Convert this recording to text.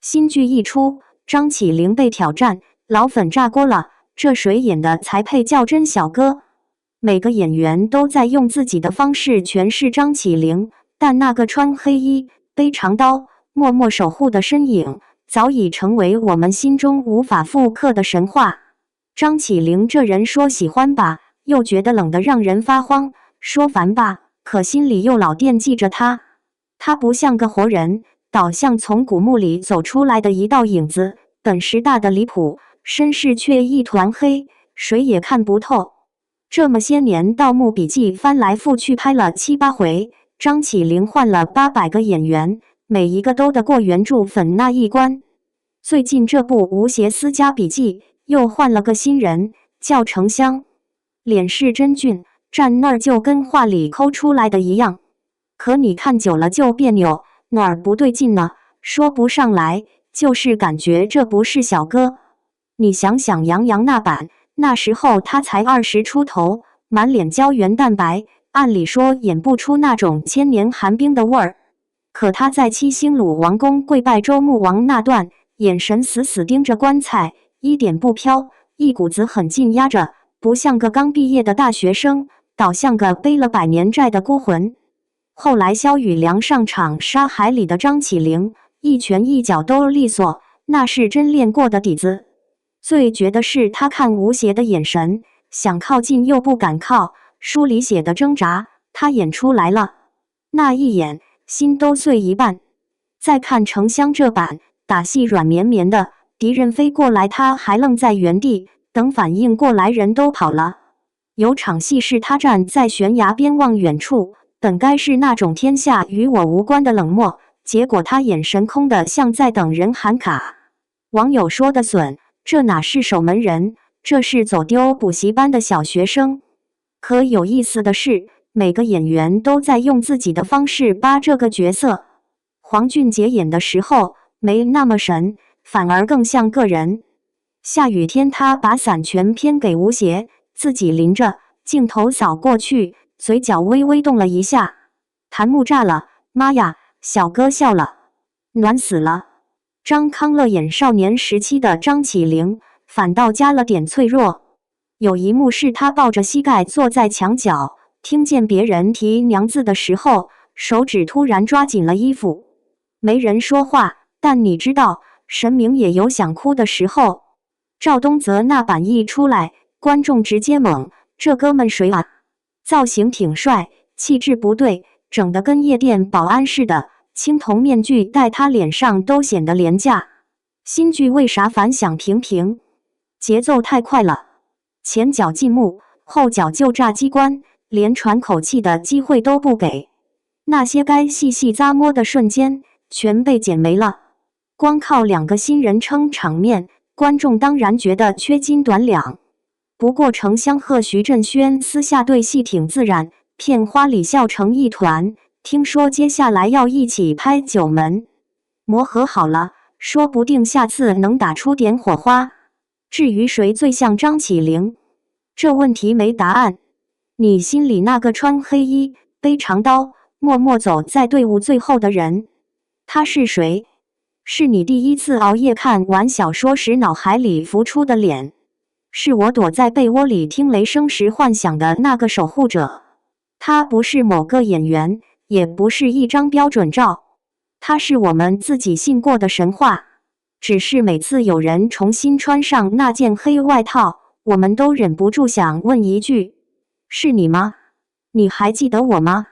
新剧一出，张起灵被挑战，老粉炸锅了，这谁演的才配叫真小哥？每个演员都在用自己的方式诠释张起灵，但那个穿黑衣、背长刀、默默守护的身影，早已成为我们心中无法复刻的神话。张起灵这人说喜欢吧，又觉得冷得让人发慌；说烦吧，可心里又老惦记着他。他不像个活人，倒像从古墓里走出来的一道影子，本事大的离谱，身世却一团黑，谁也看不透。这么些年，《盗墓笔记》翻来覆去拍了7、8回，张起灵换了800个演员，每一个都得过原著粉那一关。最近这部《吴邪私家笔记》又换了个新人，叫程香，脸是真俊，站那儿就跟画里抠出来的一样。可你看久了就别扭，哪儿不对劲呢？说不上来，就是感觉这不是小哥。你想想杨洋那版，那时候他才20出头，满脸胶原蛋白，按理说演不出那种千年寒冰的味儿。可他在七星鲁王宫跪拜周穆王那段，眼神死死盯着棺材，一点不飘，一股子狠劲压着，不像个刚毕业的大学生，倒像个背了100年债的孤魂。后来萧雨良上场杀海里的张起灵，一拳一脚都利索，那是真练过的底子。最绝的是他看吴邪的眼神，想靠近又不敢靠，书里写的挣扎，他演出来了。那一眼，心都碎一半。再看程香这版，打戏软绵绵的，敌人飞过来他还愣在原地，等反应过来人都跑了。有场戏是他站在悬崖边望远处，本该是那种天下与我无关的冷漠，结果他眼神空的像在等人喊卡。网友说的损，这哪是守门人，这是走丢补习班的小学生。可有意思的是，每个演员都在用自己的方式扒这个角色。黄俊杰演的时候没那么神，反而更像个人。下雨天他把伞全偏给吴邪，自己淋着，镜头扫过去，嘴角微微动了一下。弹幕炸了，妈呀，小哥笑了，暖死了。张康乐演少年时期的张起灵，反倒加了点脆弱。有一幕是他抱着膝盖坐在墙角，听见别人提娘字的时候，手指突然抓紧了衣服。没人说话，但你知道，神明也有想哭的时候。赵东泽那版一出来，观众直接懵，这哥们谁啊？造型挺帅，气质不对，整得跟夜店保安似的，青铜面具戴他脸上都显得廉价。新剧为啥反响平平？节奏太快了，前脚进墓，后脚就炸机关，连喘口气的机会都不给。那些该细细咂摸的瞬间，全被剪没了。光靠2个新人撑场面，观众当然觉得缺斤短两。不过程香和徐振轩私下对戏挺自然，片花里笑成一团。听说接下来要一起拍《九门》，磨合好了，说不定下次能打出点火花。至于谁最像张起灵，这问题没答案。你心里那个穿黑衣、背长刀、默默走在队伍最后的人，他是谁？是你第一次熬夜看完小说时脑海里浮出的脸，是我躲在被窝里听雷声时幻想的那个守护者。他不是某个演员，也不是一张标准照，他是我们自己信过的神话。只是每次有人重新穿上那件黑外套，我们都忍不住想问一句：是你吗？你还记得我吗？